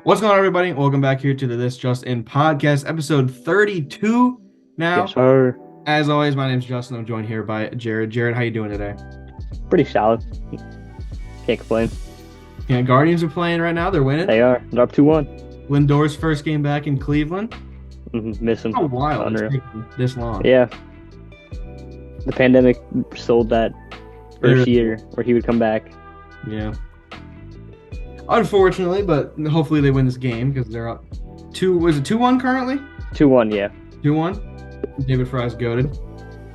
What's going on, everybody? Welcome back here to the This Just In podcast, episode 32. Yes, Now, sir. as always, my name's Justin. I'm joined here by Jared. Jared, how you doing today? Pretty solid. Can't complain. Yeah, Guardians are playing right now. They're winning. They are. They're up 2-1. Lindor's first game back in Cleveland. Miss him. Oh, wow, it's Unreal. taken this long. Yeah. The pandemic sold that first year where he would come back. Yeah. Unfortunately, but hopefully they win this game because they're up two. Was it 2-1 currently? 2-1, yeah. 2-1. David Fry's goated.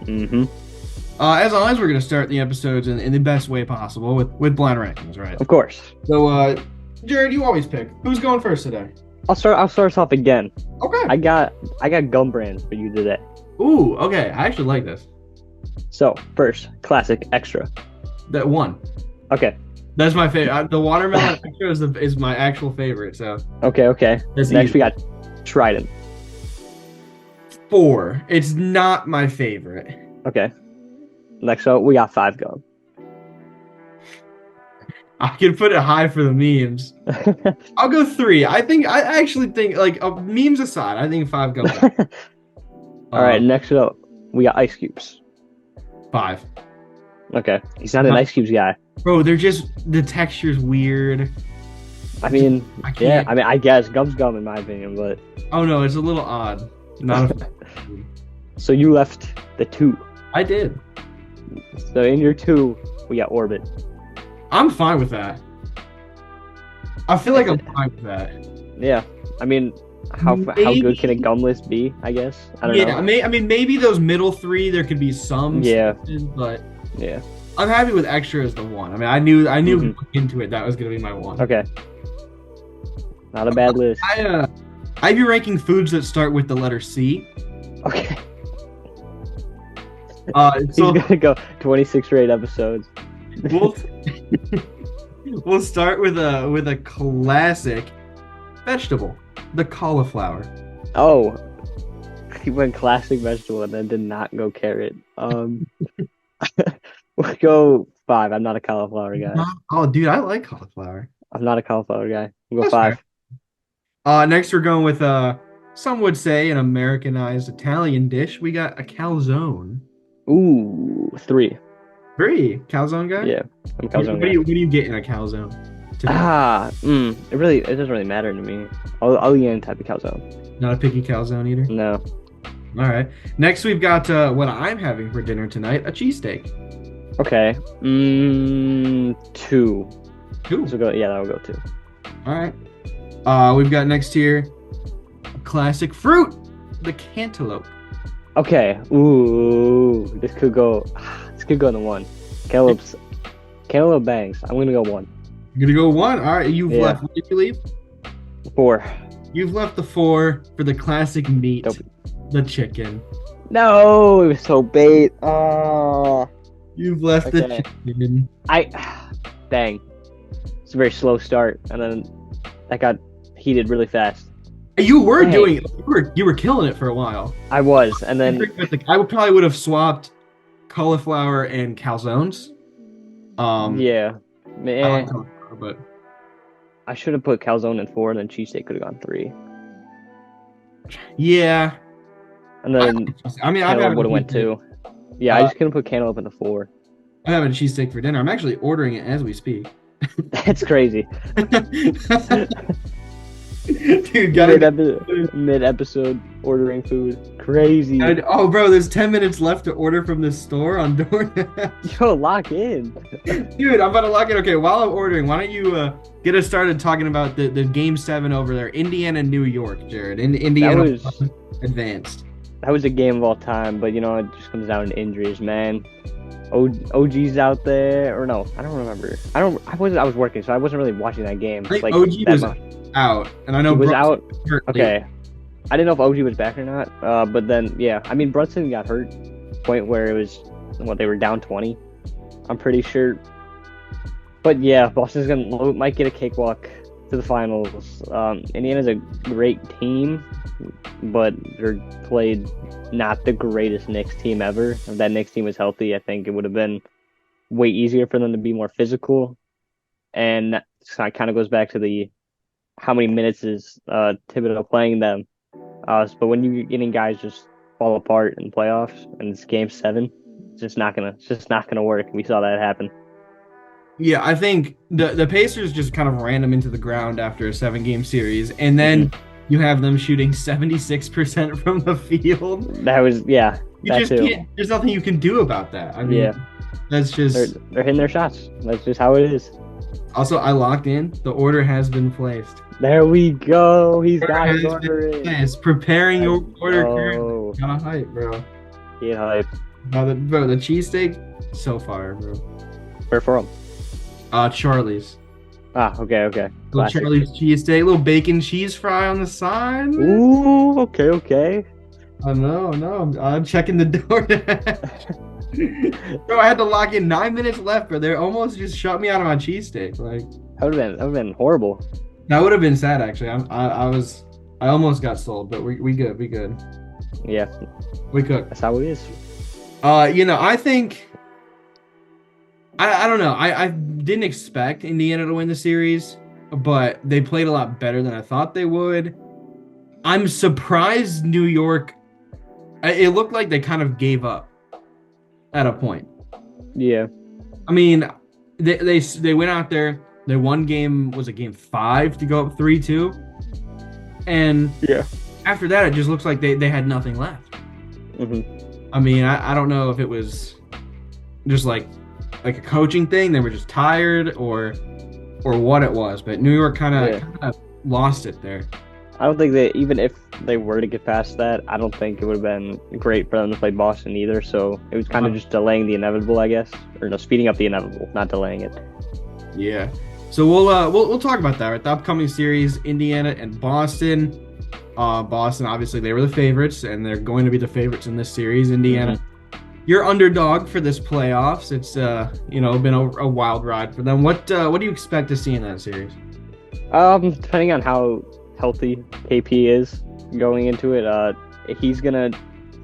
Mm-hmm. As always, we're going to start the episodes in the best way possible with blind rankings, right? Of course. So, Jared, you always pick. Who's going first today? I'll start us off again. Okay. I got gum brands for you today. Ooh, okay. I actually like this. So, first, classic extra. That one. Okay. That's my favorite. The watermelon extra is my actual favorite. So Okay. that's Next easy. we got Trident. 4. It's not my favorite. Okay. Next up we got 5 gum. I can put it high for the memes. I'll go 3. I actually think like memes aside, I think 5 goes. All right, next up we got Ice Cubes. 5. Okay. He's not an Ice Cubes guy. Bro, they're just the texture's weird. I mean, I can't. yeah, I mean, I guess gum's gum in my opinion, but Oh no, it's a little odd. Not a so you left the 2. I did. So in your 2, we got Orbit. I'm fine with that. I feel like I'm fine with that. Yeah, I mean, how good can a gum list be? I guess I don't know. I mean, maybe those middle 3 there could be some. Yeah. But Yeah. I'm happy with extra as the 1. I mean, I knew Mhm. going into it that was gonna be my 1. Okay. Not a bad list. I'd be ranking foods that start with the letter C. Okay. He's So gonna go 26 or 8 episodes. we'll we'll start with a classic vegetable, the cauliflower. Oh, he went classic vegetable and then did not go carrot. We'll go 5. I'm not a cauliflower guy. Oh, dude, I like cauliflower. I'm not a cauliflower guy. We'll go That's 5. Next we're going with some would say an Americanized Italian dish. We got a calzone. Ooh, 3. 3 calzone guy. Yeah, I'm a calzone What guy. do you get in a calzone? It doesn't really matter to me. I'll eat any type of calzone. Not a picky calzone eater. No. All right. Next we've got what I'm having for dinner tonight: a cheesesteak. Okay. 2. Cool. So that will go 2. All right. We've got next here a classic fruit, the cantaloupe. Okay. Ooh, this could go in the 1. Cantaloupe bangs. I'm gonna go 1. You're gonna go 1. All right. You've Yeah. left. What did you leave? 4. You've left the 4 for the classic meat, Nope. the chicken. No, it was so bait. Oh, You've left the Okay. chicken. dang. It's a very slow start, and then that got heated really fast. You were Hey. doing. You were killing it for a while. I was, and then I would have swapped cauliflower and calzones. yeah, I man, like cauliflower, but I should have put calzone in 4, and then cheesesteak could have gone 3, yeah. and then I mean, I'm cantaloupe having would have went 2. Yeah, I just couldn't put cantaloupe in the 4. I'm having a cheesesteak for dinner. I'm actually ordering it as we speak. That's crazy. Dude, gotta Mid episode ordering food, crazy. oh, bro, there's 10 minutes left to order from this store on DoorDash. Yo, lock in. Dude, I'm about to lock it. Okay, while I'm ordering, why don't you get us started talking about the game 7 over there, Indiana, New York, Jared. Indiana advanced. That was a game of all time, but it just comes down to injuries, man. OG's out there, or no, I don't remember. I was working, so I wasn't really watching that game. I think Like OG that was much. out, and I know He was Brooks out. hurt late. Okay, I didn't know if OG was back or not. But then yeah, I mean Brunson got hurt, point where it was they were down 20. I'm pretty sure. But yeah, Boston's might get a cakewalk to the finals. Indiana's a great team, but they're played not the greatest Knicks team ever. If that Knicks team was healthy, I think it would have been way easier for them to be more physical. And that kind of goes back to the how many minutes is Thibodeau playing them. But when you're getting guys just fall apart in playoffs and it's game 7, it's just not gonna work. We saw that happen. Yeah, I think the Pacers just kind of ran them into the ground after a 7-game series, and then you have them shooting 76% from the field. That was You that just too. can't. There's nothing you can do about that. I mean, that's just. They're hitting their shots. That's just how it is. Also, I locked in. The order has been placed. There we go. He's got his Has order been in. placed. Preparing your order currently. Oh, Kind of hype, bro. get hype. The cheesesteak, so fire, bro. Where from? Charlie's. Okay. Little Classic. Charlie's cheesesteak, little bacon cheese fry on the side. Ooh, okay. Oh, no, I'm checking the door. Bro, I had to lock in 9 minutes left, bro. They almost just shut me out of my cheesesteak. Like That would have been horrible. that would have been sad, actually. I almost got sold, but we good, Yeah, we cooked. that's how it is. I think I don't know. I didn't expect Indiana to win the series, but they played a lot better than I thought they would. I'm surprised New York. It looked like they kind of gave up at a point. Yeah. I mean, they went out there. They won game 5 to go up 3-2, and Yeah. after that, it just looks like they had nothing left. I mean, I don't know if it was just like a coaching thing. They were just tired or what it was, but New York kind of lost it there. I don't think that even if they were to get past that, I don't think it would have been great for them to play Boston either. So it was kind of just delaying the inevitable, I guess, or no, speeding up the inevitable, not delaying it. Yeah. So we'll talk about that, right? The upcoming series, Indiana and Boston. Boston, obviously, they were the favorites, and they're going to be the favorites in this series. Indiana, you're underdog for this playoffs. It's been a wild ride for them. What do you expect to see in that series? Depending on how healthy KP is going into it, he's gonna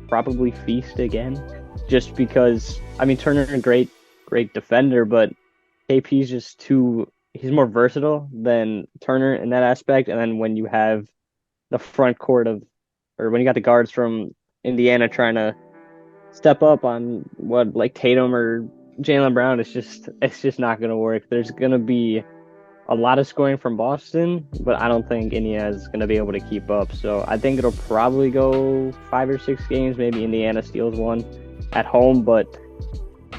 probably feast again, just because I mean Turner a great defender, but KP's just he's more versatile than Turner in that aspect. And then when you have the front court when you got the guards from Indiana trying to step up on what like Tatum or Jaylen Brown, it's just not gonna work. There's gonna be a lot of scoring from Boston, but I don't think Indiana is going to be able to keep up. So I think it'll probably go 5 or 6 games. Maybe Indiana steals one at home, but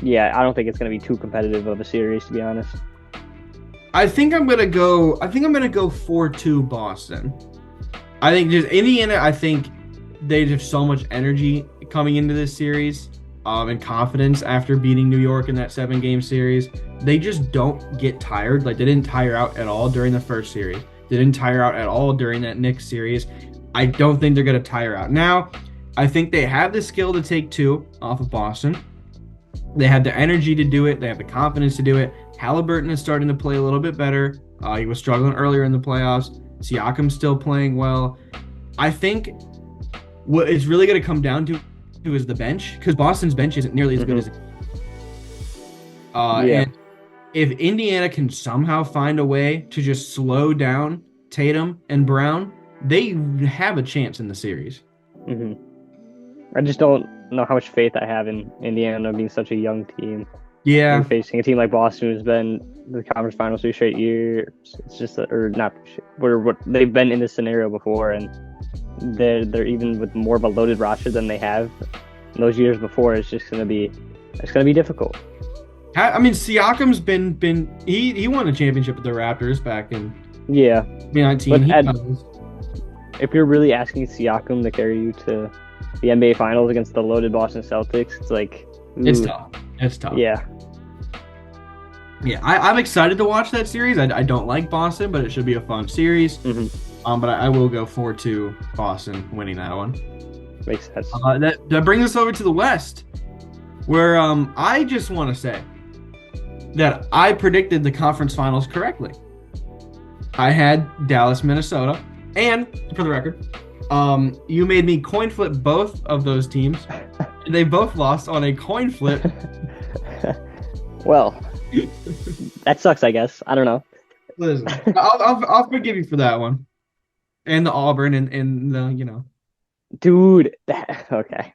yeah, I don't think it's going to be too competitive of a series, to be honest. I think I'm gonna go 4-2 Boston. I think just Indiana. I think they have so much energy coming into this series, and confidence after beating New York in that 7-game series. They just don't get tired. Like, they didn't tire out at all during the first series. They didn't tire out at all during that Knicks series. I don't think they're going to tire out. Now, I think they have the skill to take 2 off of Boston. They have the energy to do it. They have the confidence to do it. Halliburton is starting to play a little bit better. He was struggling earlier in the playoffs. Siakam's still playing well. I think what it's really going to come down to is the bench, because Boston's bench isn't nearly as good as and if Indiana can somehow find a way to just slow down Tatum and Brown, they have a chance in the series. I just don't know how much faith I have in Indiana being such a young team. Yeah, and facing a team like Boston who's been in the conference finals 3 straight years. It's just where they've been in this scenario before, and they're even with more of a loaded roster than they have in those years before. It's gonna be difficult. I mean, Siakam's been he won a championship with the Raptors back in 2019. But if you're really asking Siakam to carry you to the NBA Finals against the loaded Boston Celtics, it's like it's tough. It's tough. Yeah. I'm excited to watch that series. I don't like Boston, but it should be a fun series. But I will go 4-2 Boston winning that one. Makes sense. That brings us over to the West, where I just want to say that I predicted the conference finals correctly. I had Dallas, Minnesota, and for the record, you made me coin flip both of those teams. They both lost on a coin flip. Well, that sucks, I guess. I don't know. Listen, I'll forgive you for that one, and the Auburn and the Dude, okay.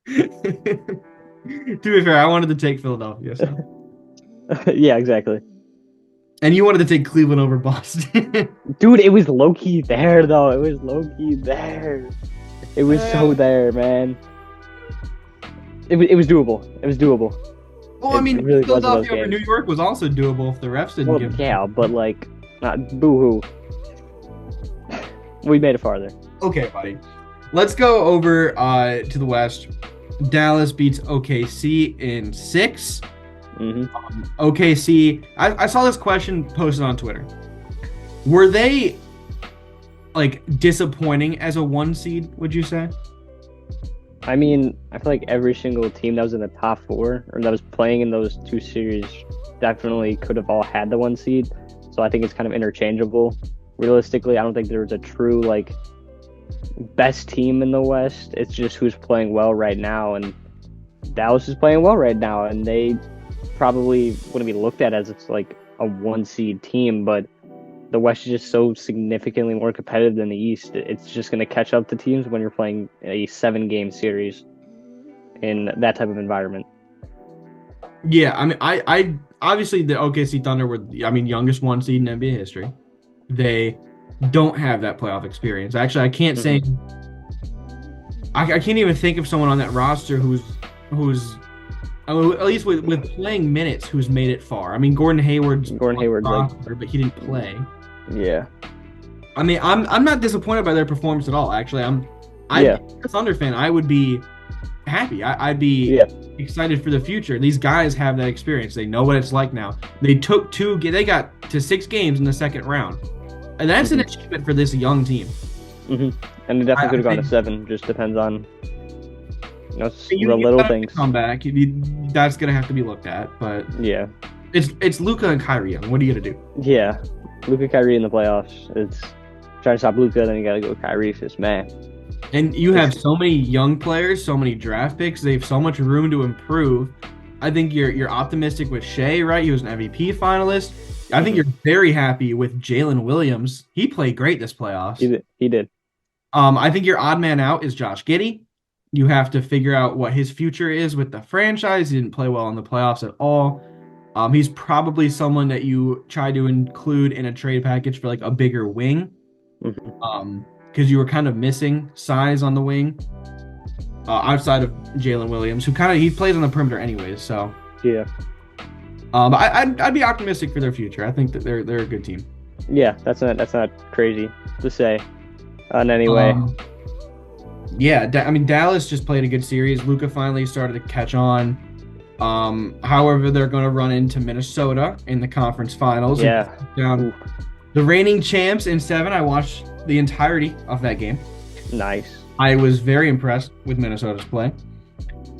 To be fair, I wanted to take Philadelphia, so. Yeah, exactly. And you wanted to take Cleveland over Boston. Dude, it was low key there though. It was low key there. It was so there, man. It was doable. It was doable. Well, I It mean, really was one of those Philadelphia over New games. York was also doable if the refs didn't Well, give. yeah, but like, not boo-hoo. We made it farther. Okay, buddy. Let's go over to the West. Dallas beats OKC in 6. Hmm. OKC. I saw this question posted on Twitter. Were they like disappointing as a 1 seed? Would you say? I mean, I feel like every single team that was in the top 4 or that was playing in those 2 series definitely could have all had the 1 seed. So I think it's kind of interchangeable. Realistically, I don't think there was a true like best team in the West. It's just who's playing well right now, and Dallas is playing well right now, and they probably wouldn't be looked at as it's like a 1 seed team, but the West is just so significantly more competitive than the East. It's just going to catch up to teams when you're playing a 7-game series in that type of environment. Yeah, I mean, I obviously the OKC Thunder were, I mean, youngest 1 seed in NBA history. They don't have that playoff experience. Actually, I can't say. I can't even think of someone on that roster who's at least with playing minutes who's made it far. I mean, Gordon Hayward's roster, but he didn't play. Yeah. I mean, I'm not disappointed by their performance at all. Actually, I'm a Thunder fan. I would be happy. I'd be excited for the future. These guys have that experience. They know what it's like now. They took they got to 6 games in the second round, and that's an achievement for this young team. And it definitely could have gone to 7. Just depends on the little things. Come back. That's gonna have to be looked at. But yeah, it's Luka and Kyrie. What are you gonna do? Yeah, Luka, Kyrie in the playoffs. It's trying to stop Luka, then you gotta go Kyrie. It's man. And you have so many young players, so many draft picks. They have so much room to improve. I think you're optimistic with Shea, right? He was an MVP finalist. I think you're very happy with Jalen Williams. He played great this playoffs. He did. I think your odd man out is Josh Giddey. You have to figure out what his future is with the franchise. He didn't play well in the playoffs at all. He's probably someone that you try to include in a trade package for like a bigger wing. Because you were kind of missing size on the wing outside of Jalen Williams, who he plays on the perimeter anyways. So yeah, but I'd be optimistic for their future. I think that they're a good team. Yeah, that's not crazy to say. In any way. Yeah, I mean Dallas just played a good series. Luka finally started to catch on. However, they're going to run into Minnesota in the conference finals. Yeah. Down the reigning champs in 7. I watched the entirety of that game. Nice. I was very impressed with Minnesota's play.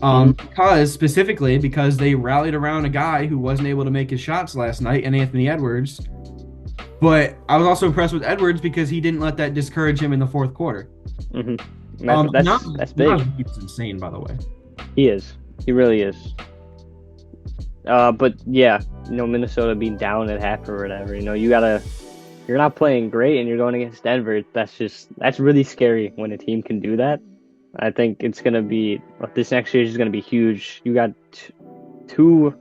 Because they rallied around a guy who wasn't able to make his shots last night, and Anthony Edwards. But I was also impressed with Edwards because he didn't let that discourage him in the fourth quarter. That's big. He's insane, by the way. He is. He really is. But yeah, Minnesota being down at half or whatever, you're not playing great and you're going against Denver. That's really scary when a team can do that. I think it's going to be, this next year is going to be huge. You got 2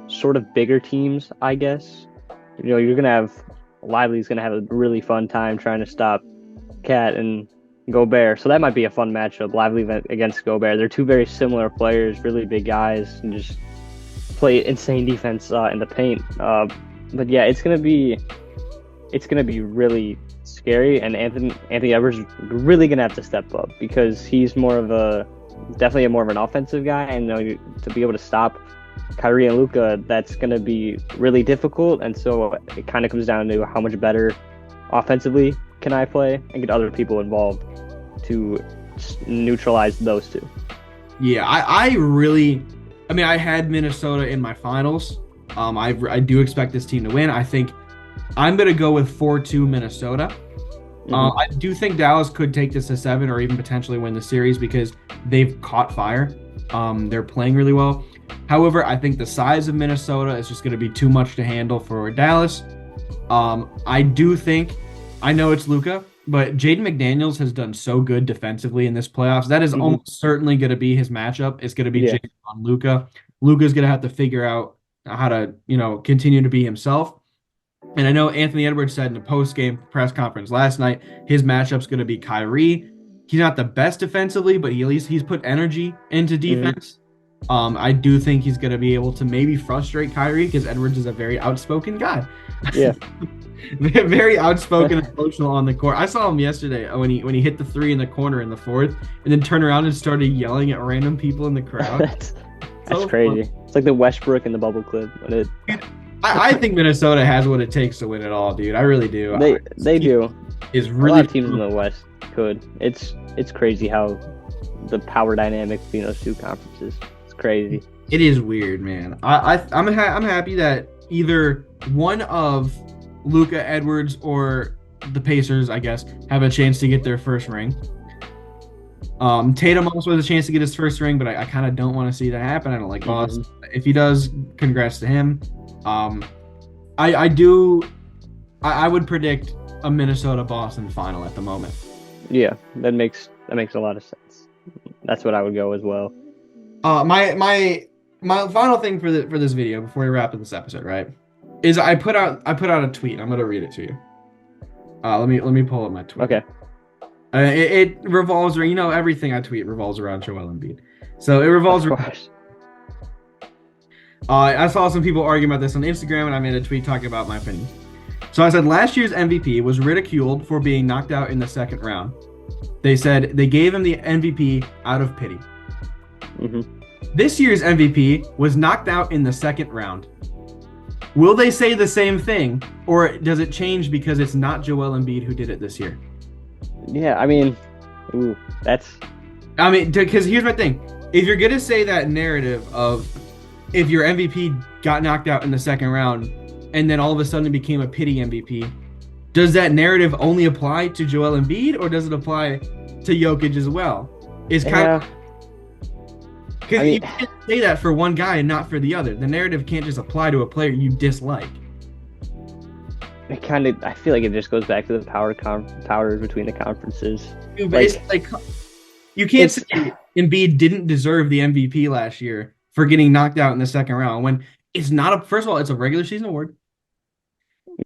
sort of bigger teams, I guess. You're going to have, Lively's going to have a really fun time trying to stop Cat and Gobert. So that might be a fun matchup, Lively against Gobert. They're 2 very similar players, really big guys, and just play insane defense in the paint. But yeah, it's gonna be really scary, and Anthony Edwards is really gonna have to step up because he's definitely more of an offensive guy, and to be able to stop Kyrie and Luka, that's gonna be really difficult. And so it kind of comes down to how much better offensively can I play and get other people involved to neutralize those 2. Yeah, I had Minnesota in my finals. I do expect this team to win. I think I'm going to go with 4-2 Minnesota. I do think Dallas could take this to 7 or even potentially win the series because they've caught fire. They're playing really well. However, I think the size of Minnesota is just going to be too much to handle for Dallas. I do think, I know it's Luka, but Jaden McDaniels has done so good defensively in this playoffs. That is Hmm. almost certainly going to be his matchup. It's going to be Yeah. Jaden on Luka. Luka's going to have to figure out how to, continue to be himself. And I know Anthony Edwards said in a post-game press conference last night, his matchup's going to be Kyrie. He's not the best defensively, but at least he's put energy into Hmm. defense. I do think he's going to be able to maybe frustrate Kyrie because Edwards is a very outspoken guy. Yeah. Very outspoken and emotional on the court. I saw him yesterday when he hit the three in the corner in the fourth, and then turned around and started yelling at random people in the crowd. that's that's So crazy. fun. It's like the Westbrook and the bubble clip when it I think Minnesota has what it takes to win it all, dude. I really do. they do. Is A really lot of teams in the West could. It's crazy how the power dynamic between those two conferences. It's crazy. It is weird, man. I'm happy that either one of Luka Edwards or the Pacers, I guess, have a chance to get their first ring. Tatum also has a chance to get his first ring, but I kind of don't want to see that happen. I don't like Boston. If he does, congrats to him. Um, I do. I would predict a Minnesota Boston final at the moment. Yeah, that makes a lot of sense. That's what I would go as well. My final thing for this video before we wrap up this episode, right, is I put out a tweet. I'm gonna read it to you. Let me pull up my tweet. Okay. It revolves around, everything I tweet revolves around Joel Embiid. So it revolves Of around. course. I saw some people arguing about this on Instagram, and I made a tweet talking about my opinion. So I said last year's MVP was ridiculed for being knocked out in the second round. They said they gave him the MVP out of pity. Hmm. This year's MVP was knocked out in the second round. Will they say the same thing, or does it change because it's not Joel Embiid who did it this year? Yeah, I mean, ooh, that's Because here's my thing. If you're going to say that narrative of if your MVP got knocked out in the second round and then all of a sudden it became a pity MVP, does that narrative only apply to Joel Embiid or does it apply to Jokic as well? It's kind of yeah. because I mean, you can't say that for one guy and not for the other. The narrative can't just apply to a player you dislike. it kind of. I feel like it just goes back to the powers between the conferences. It's like you can't It's say Embiid didn't deserve the MVP last year for getting knocked out in the second round when it's not a. First of all, it's a regular season award,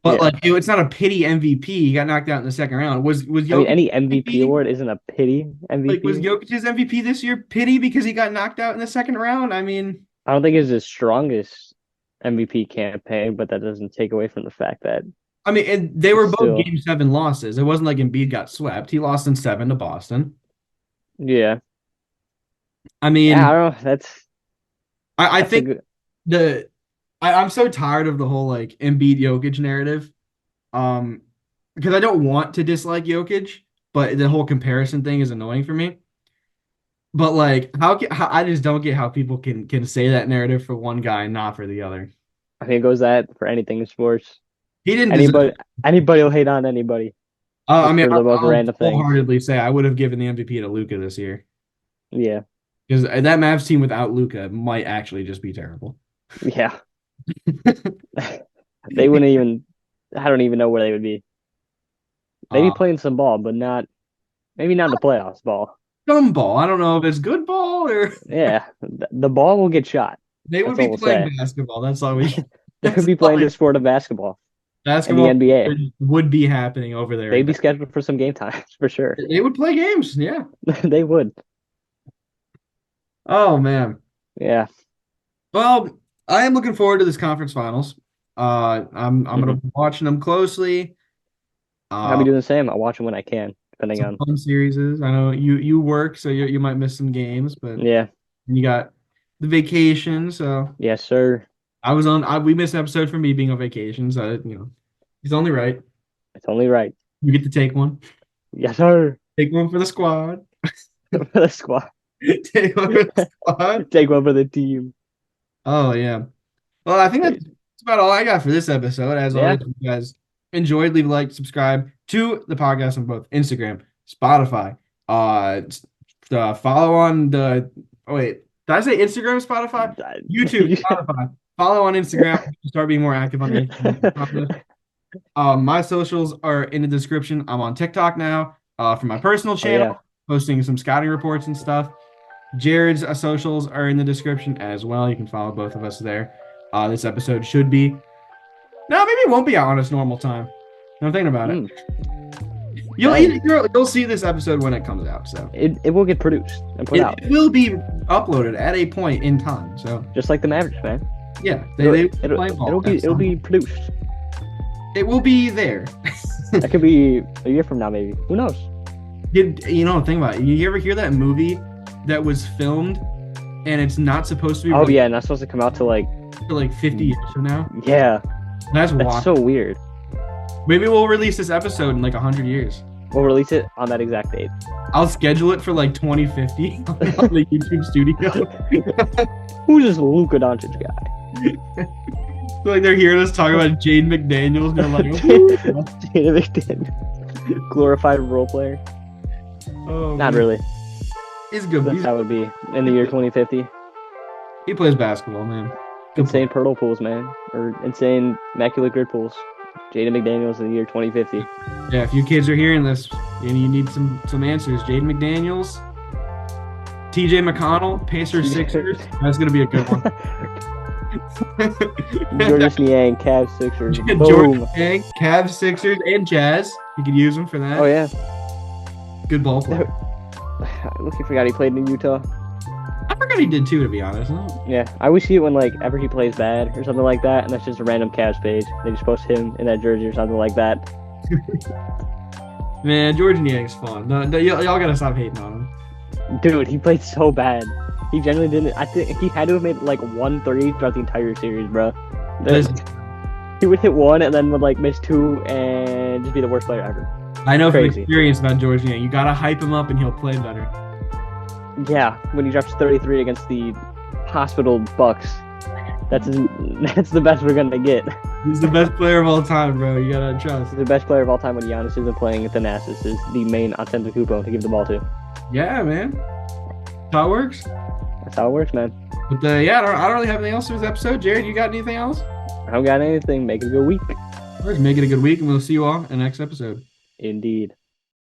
but yeah. it's not a pity MVP. He got knocked out in the second round. Was I mean, Jokic any MVP MVP? award isn't a pity Like was MVP. Jokic's MVP this year pity because he got knocked out in the second round? I mean, I don't think it's his strongest MVP campaign, but that doesn't take away from the fact that and they were it's both still, Game 7 losses. It wasn't like Embiid got swept. He lost in 7 to Boston. yeah. I Yeah, I mean, don't know. I That's a think good. the I'm so tired of the whole like Embiid Jokic narrative. Um, because I don't want to dislike Jokic, but the whole comparison thing is annoying for me. But like, how I just don't get how people can say that narrative for one guy and not for the other. I think it goes that for anything in sports. He didn't deserve. Anybody, anybody will hate on anybody just for the most I'll random things. wholeheartedly say I would have given the MVP to Luca this year Yeah, because that Mavs team without Luca might actually just be terrible. yeah. They wouldn't even. I don't even know where they would be. Maybe Uh, playing some ball, but not. Maybe not in the playoffs ball. Dumb ball. I don't know if it's good ball or Yeah, the ball will get shot. they would That's all be we'll playing say. basketball. That's all we. They could That's be all playing the sport of basketball in the basketball NBA. would be happening over there. They'd be scheduled for some game times for sure. They would play games. Yeah. They would. Oh man. Yeah. Well, I am looking forward to this conference finals. I'm gonna Hmm. be watching them closely. I'll be Uh, doing the same. I'll watch them when I can, depending some on. fun series. I know you work, so you might miss some games, but Yeah. you got the vacation. So Yes, sir. we missed an episode for me being on vacation, so it's only right. It's only right. You get to take one. Yes, sir. Take one for the squad. For the squad. Take one for the squad. Take one for the team. Oh yeah. Well, I think that's about all I got for this episode. As Yeah. always, if you guys enjoyed, leave a like, subscribe to the podcast on both Instagram, Spotify. Follow on the. Oh wait, Did I say Instagram, Spotify, YouTube, Spotify? Follow on Instagram. Start being more active on the Instagram. My socials are in the description. I'm on TikTok now for my personal Oh, channel, yeah. posting some scouting reports and stuff. Jared's socials are in the description as well. You can follow both of us there. This episode should be. No, maybe it won't be out on its normal time. I'm thinking about it. You'll see this episode when it comes out. So It will get produced and put out, it will be uploaded at a point in time. So just like the Mavericks, man. yeah, It'll be produced. It will be there. That could be a year from now, maybe. Who knows? Think about it. You ever hear that movie that was filmed and it's not supposed to be Oh yeah, not supposed to come out to like for like 50 years from now? yeah. That's That's wild. so weird. Maybe we'll release this episode in like 100 years. We'll release it on that exact date. I'll schedule it for like 2050 on the YouTube studio. Who's this Luka Doncic guy? Like they're hearing us talk about Jade McDaniels and they're like, Jaden McDaniels. Glorified role player. oh, Not man. really. He's good. That's how it would be in the year 2050. He plays basketball, man. Good Insane Pirtle pools, man. Or insane Immaculate Grid pools. Jaden McDaniels in the year 2050. Yeah, if you kids are hearing this and you need some answers, Jaden McDaniels, TJ McConnell, Pacers, Sixers. That's gonna be a good one. Georges Niang, Cavs, Sixers. George Boom. Niang, Cavs, Sixers, and Jazz. You could use them for that. Oh yeah. Good ball player. Look, you forgot he played in Utah. I forgot he did too, to be honest. Yeah, I always see it when like ever he plays bad or something like that, and that's just a random Cavs page. They just post him in that jersey or something like that. Man, George Niang's fun. No, y'all gotta stop hating on him. Dude, he played so bad. He generally didn't. I think he had to have made like 1 3 throughout the entire series, bro. Listen, He would hit 1 and then would like miss 2 and just be the worst player ever. I know from Crazy. experience about George Niang. You gotta hype him up and he'll play better. Yeah, when he drops 33 against the hospital Bucks, that's the best we're gonna get. He's the best player of all time, bro. You gotta trust. He's the best player of all time when Giannis isn't playing. Thanasis is the main Antetokounmpo to give the ball to. Yeah, man. That's how it works. That's how it works, man. But yeah, I don't really have anything else for this episode. Jared, you got anything else? I don't got anything. Make it a good week. Let's make it a good week, and we'll see you all in the next episode. Indeed.